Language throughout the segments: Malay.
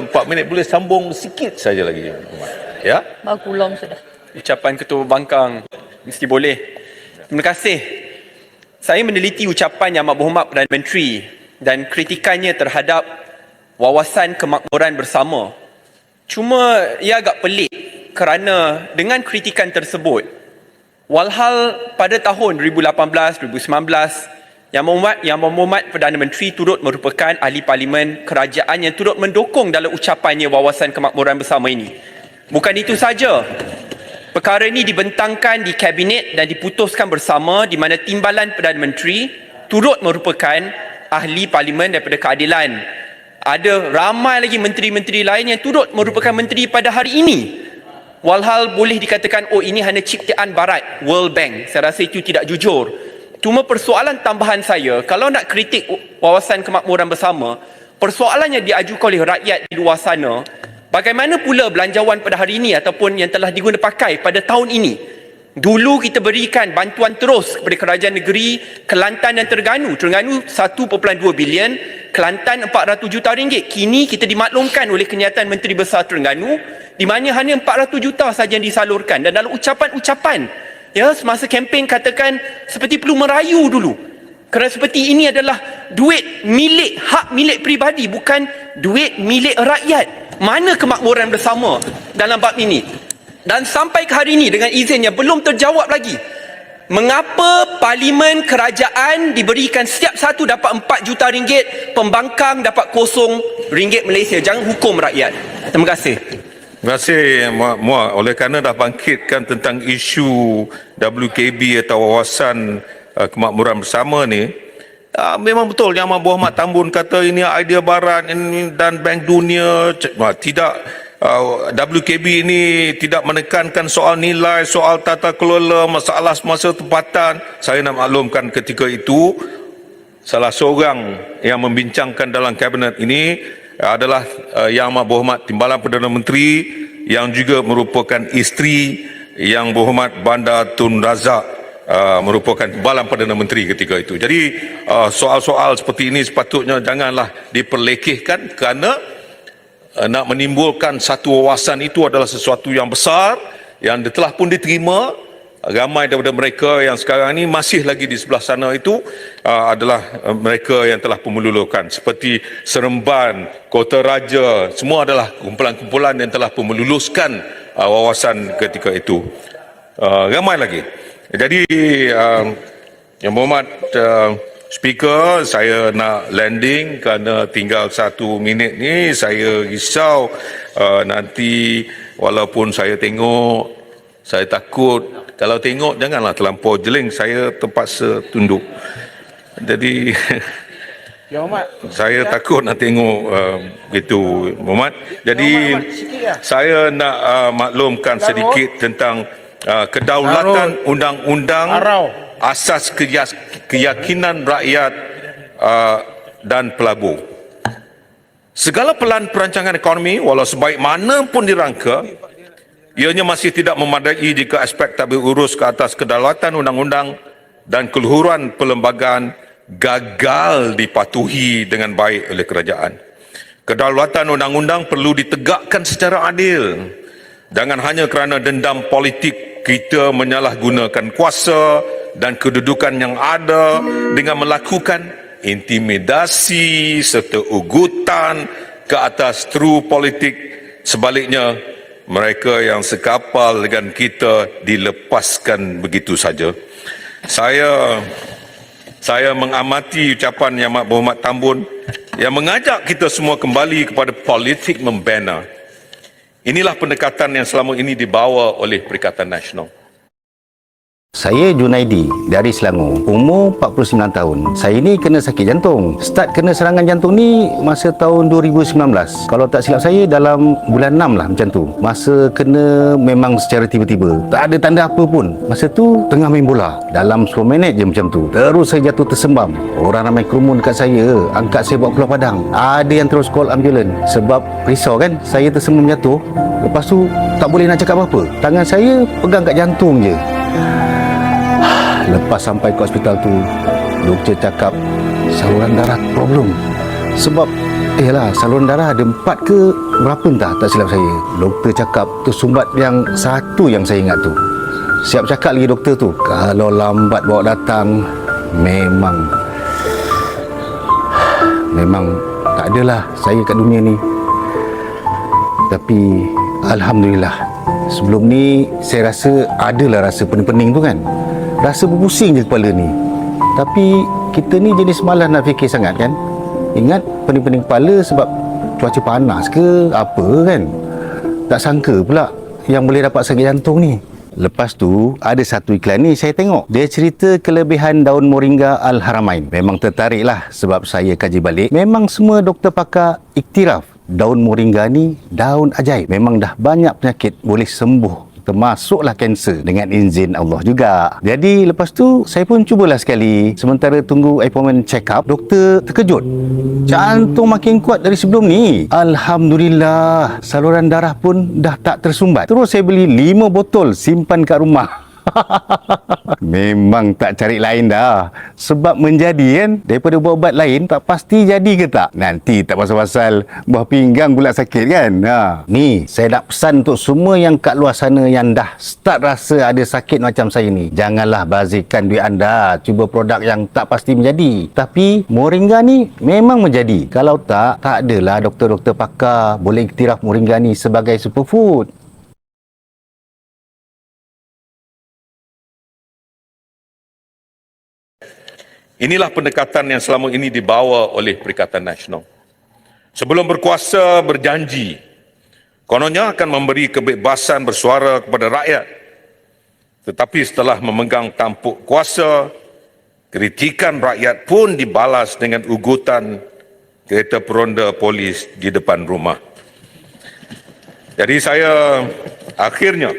4 minit boleh sambung sikit saja lagi. Ya. Bagulom sudah. Ucapan Ketua Pembangkang mesti boleh. Terima kasih. Saya meneliti ucapan Yang Amat Berhormat Perdana Menteri dan kritikannya terhadap Wawasan Kemakmuran Bersama. Cuma ia agak pelik kerana dengan kritikan tersebut, walhal pada tahun 2018-2019, Yang Berhormat Perdana Menteri turut merupakan ahli parlimen kerajaan yang turut mendukung dalam ucapannya Wawasan Kemakmuran Bersama ini. Bukan itu saja, perkara ini dibentangkan di Kabinet dan diputuskan bersama di mana Timbalan Perdana Menteri turut merupakan ahli parlimen daripada keadilan. Ada ramai lagi menteri-menteri lain yang turut merupakan menteri pada hari ini. Walhal boleh dikatakan, oh ini hanya ciptaan barat, World Bank. Saya rasa itu tidak jujur. Cuma persoalan tambahan saya, kalau nak kritik Wawasan Kemakmuran Bersama, persoalan yang diajukan oleh rakyat di luar sana, bagaimana pula belanjawan pada hari ini ataupun yang telah diguna pakai pada tahun ini? Dulu kita berikan bantuan terus kepada kerajaan negeri Kelantan dan Terengganu. Terengganu 1.2 bilion, Kelantan 400 juta ringgit. Kini kita dimaklumkan oleh kenyataan Menteri Besar Terengganu di mana hanya 400 juta saja yang disalurkan. Dan dalam ucapan-ucapan, ya, semasa kempen katakan seperti perlu merayu dulu. Kerana seperti ini adalah duit milik, hak milik peribadi, bukan duit milik rakyat. Mana kemakmuran bersama dalam bab ini? Dan sampai ke hari ini dengan izinnya belum terjawab lagi. Mengapa parlimen kerajaan diberikan setiap satu dapat 4 juta ringgit, pembangkang dapat kosong ringgit Malaysia? Jangan hukum rakyat. Terima kasih. Terima kasih Muak. Oleh kerana dah bangkitkan tentang isu WKB atau Wawasan Kemakmuran Bersama ni, memang betul Yang Amat Berhormat Tambun kata ini idea barat dan Bank Dunia. Tidak. WKB ini tidak menekankan soal nilai, soal tata kelola, masalah semasa tempatan. Saya nak maklumkan ketika itu salah seorang yang membincangkan dalam kabinet ini adalah Yang Amat Berhormat Timbalan Perdana Menteri yang juga merupakan isteri Yang Berhormat Bandar Tun Razak, merupakan Timbalan Perdana Menteri ketika itu. Jadi soal-soal seperti ini sepatutnya janganlah diperlekehkan kerana nak menimbulkan satu wawasan itu adalah sesuatu yang besar yang telah pun diterima. Ramai daripada mereka yang sekarang ini masih lagi di sebelah sana itu adalah mereka yang telah pun melulukan, seperti Seremban, Kota Raja, semua adalah kumpulan-kumpulan yang telah pun meluluskan wawasan ketika itu. Ramai lagi. Jadi Yang Berhormat Speaker, saya nak landing kerana tinggal 1 minit ni. Saya risau nanti walaupun saya tengok, saya takut. Kalau tengok janganlah terlampau jeling, saya terpaksa tunduk. Jadi saya takut nak tengok begitu, Muhammad. Jadi saya nak maklumkan sedikit tentang kedaulatan undang-undang, asas keyakinan rakyat dan pelabur. Segala perancangan ekonomi walau sebaik mana pun dirangka, ianya masih tidak memadai jika aspek tabir urus ke atas kedaulatan undang-undang dan keluhuran perlembagaan gagal dipatuhi dengan baik oleh kerajaan. Kedaulatan undang-undang perlu ditegakkan secara adil. Jangan hanya kerana dendam politik kita menyalahgunakan kuasa dan kedudukan yang ada dengan melakukan intimidasi serta ugutan ke atas true politik. Sebaliknya, mereka yang sekapal dengan kita dilepaskan begitu saja. Saya mengamati ucapan Yang Amat Berhormat Tambun yang mengajak kita semua kembali kepada politik membina. Inilah pendekatan yang selama ini dibawa oleh Perikatan Nasional. Saya Junaidi dari Selangor, umur 49 tahun. Saya ni kena sakit jantung. Start kena serangan jantung ni masa tahun 2019. Kalau tak silap saya dalam bulan 6 lah macam tu. Masa kena memang secara tiba-tiba. Tak ada tanda apa pun. Masa tu tengah main bola. Dalam 10 minit je macam tu. Terus saya jatuh tersembam. Orang ramai kerumun dekat saya. Angkat saya bawa keluar padang. Ada yang terus call ambulans. Sebab risau kan, saya tersembam jatuh. Lepas tu tak boleh nak cakap apa-apa. Tangan saya pegang kat jantung je. Lepas sampai ke hospital tu, doktor cakap saluran darah problem. Sebab Yalah, saluran darah ada 4 ke berapa entah, tak silap saya. Doktor cakap tersumbat yang satu yang saya ingat tu. Siap cakap lagi doktor tu, kalau lambat bawa datang, memang tak adalah saya kat dunia ni. Tapi alhamdulillah, sebelum ni saya rasa adalah rasa pening-pening tu kan. Rasa berpusing je kepala ni. Tapi kita ni jenis malas nak fikir sangat kan. Ingat pening-pening kepala sebab cuaca panas ke apa kan. Tak sangka pula yang boleh dapat sakit jantung ni. Lepas tu ada satu iklan ni saya tengok. Dia cerita kelebihan daun moringa Al-Haramain. Memang tertarik lah sebab saya kaji balik. Memang semua doktor pakar iktiraf daun moringa ni daun ajaib. Memang dah banyak penyakit boleh sembuh, termasuklah kanser dengan izin Allah juga. Jadi lepas tu saya pun cubalah sekali. Sementara tunggu appointment check up, doktor terkejut. Jantung makin kuat dari sebelum ni. Alhamdulillah, saluran darah pun dah tak tersumbat. Terus saya beli 5 botol simpan kat rumah. Memang tak cari lain dah. Sebab menjadi kan, daripada ubat-ubat lain tak pasti jadi ke tak. Nanti tak pasal-pasal buah pinggang pula sakit kan. Ni saya nak pesan untuk semua yang kat luar sana yang dah start rasa ada sakit macam saya ni. Janganlah bazirkan duit anda cuba produk yang tak pasti menjadi. Tapi moringa ni memang menjadi. Kalau tak adalah doktor-doktor pakar boleh iktiraf moringa ni sebagai superfood. Inilah pendekatan yang selama ini dibawa oleh Perikatan Nasional. Sebelum berkuasa berjanji, kononnya akan memberi kebebasan bersuara kepada rakyat. Tetapi setelah memegang tampuk kuasa, kritikan rakyat pun dibalas dengan ugutan kereta peronda polis di depan rumah. Jadi saya akhirnya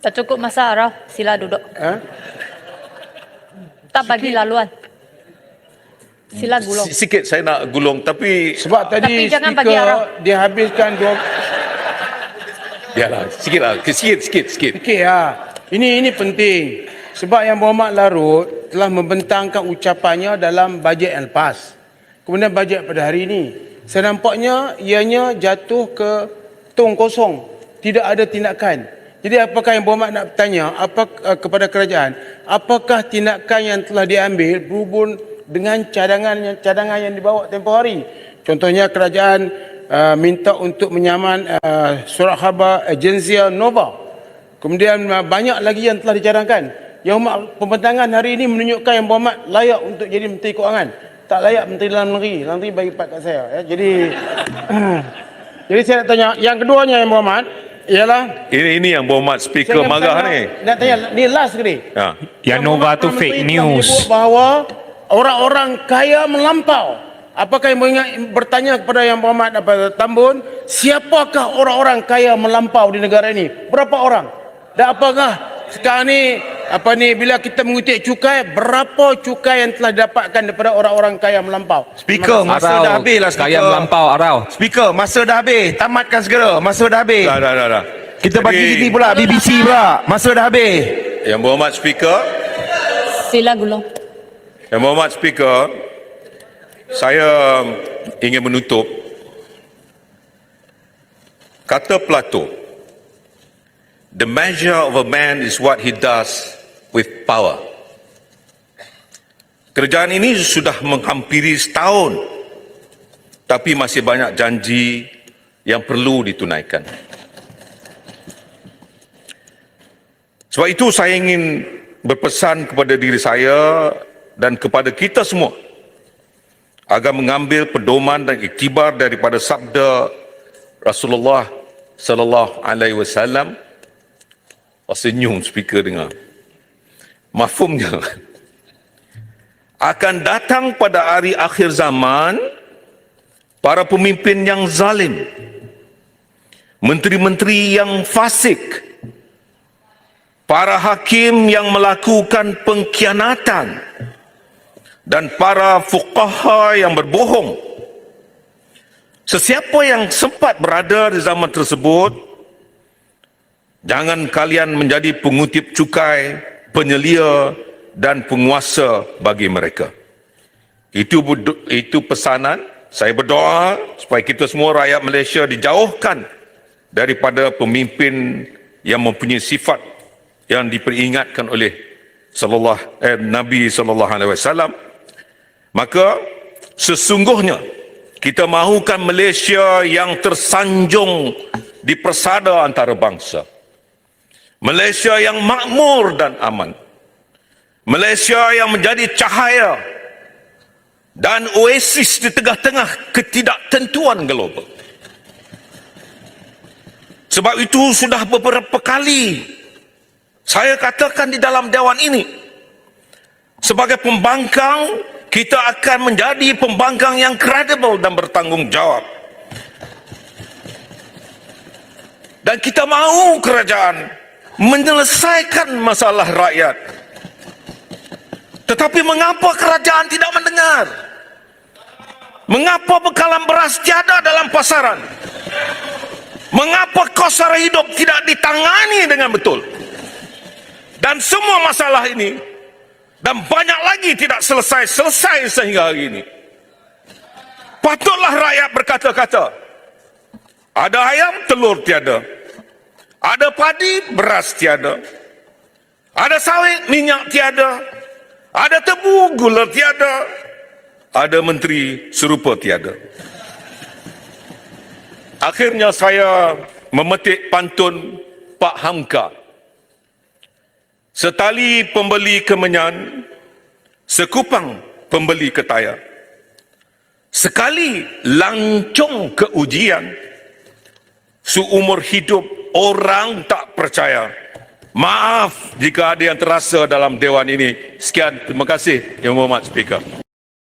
Tak cukup masa, Araf. Sila duduk. Tak bagi laluan. Sila gulung. sikit saya nak gulung, tapi Sebab tadi Tapi jangan bagi speaker arah. dia habiskan biarlah sikit. Okey lah. Ini penting. Sebab Yang Berhormat Larut telah membentangkan ucapannya dalam bajet yang lepas. Kemudian bajet pada hari ini. Senampaknya ianya jatuh ke tong kosong. Tidak ada tindakan. Jadi apakah Yang Berhormat nak bertanya kepada kerajaan, apakah tindakan yang telah diambil berhubung dengan cadangan yang dibawa tempoh hari? Contohnya kerajaan minta untuk menyaman surat khabar Agencia Nova. Kemudian banyak lagi yang telah dicadangkan. Yang Berhormat pembentangan hari ini menunjukkan Yang Berhormat layak untuk jadi Menteri Keuangan. Tak layak Menteri Dalam Negeri. Dalam Negeri bagi part kat saya. Ya. Jadi saya nak tanya, yang keduanya Yang Berhormat, ialah ini yang Berhormat Speaker marah ni. Nak tanya, ni last sekali. Ha. Yang Nova tu fake news. Menyebut bahawa orang-orang kaya melampau. Apakah yang bertanya kepada Yang Berhormat Tambun, siapakah orang-orang kaya melampau di negara ini? Berapa orang? Dan apakah sekarang ni bila kita mengutip cukai, berapa cukai yang telah didapatkan daripada orang-orang kaya melampau? Speaker, masa dah habis lah speaker. Kaya melampau, Arau. Speaker, masa dah habis. Tamatkan segera. Masa dah habis. Dah. Kita bagi ini pula, BBC pula. Masa dah habis. Yang Berhormat Speaker, Sila gulung. Yang Berhormat Speaker, saya ingin menutup kata Plato. The measure of a man is what he does with power. Kerajaan ini sudah menghampiri setahun, tapi masih banyak janji yang perlu ditunaikan. Sebab itu saya ingin berpesan kepada diri saya dan kepada kita semua agar mengambil pedoman dan iktibar daripada sabda Rasulullah sallallahu alaihi wasallam. Senyum speaker dengar. Mafhumnya, akan datang pada hari akhir zaman para pemimpin yang zalim, menteri-menteri yang fasik, para hakim yang melakukan pengkhianatan, dan para fuqaha yang berbohong. Sesiapa yang sempat berada di zaman tersebut, jangan kalian menjadi pengutip cukai, penyelia dan penguasa bagi mereka. Itu pesanan. Saya berdoa supaya kita semua rakyat Malaysia dijauhkan daripada pemimpin yang mempunyai sifat yang diperingatkan oleh Nabi SAW. Maka sesungguhnya kita mahukan Malaysia yang tersanjung di persada antara bangsa. Malaysia yang makmur dan aman. Malaysia yang menjadi cahaya dan oasis di tengah-tengah ketidaktentuan global. Sebab itu sudah beberapa kali saya katakan di dalam dewan ini, sebagai pembangkang, kita akan menjadi pembangkang yang kredibel dan bertanggungjawab. Dan kita mahu kerajaan menyelesaikan masalah rakyat. Tetapi mengapa kerajaan tidak mendengar? Mengapa bekalan beras tiada dalam pasaran? Mengapa kos sara hidup tidak ditangani dengan betul? Dan semua masalah ini dan banyak lagi tidak selesai sehingga hari ini. Patutlah rakyat berkata-kata, ada ayam, telur tiada. Ada padi, beras tiada. Ada sawit, minyak tiada. Ada tebu, gula tiada. Ada menteri serupa tiada. Akhirnya saya memetik pantun Pak Hamka. Setali pembeli kemenyan, sekupang pembeli ketaya. Sekali lancung ke ujian, seumur hidup orang tak percaya. Maaf jika ada yang terasa dalam dewan ini. Sekian, terima kasih Yang Berhormat Speaker.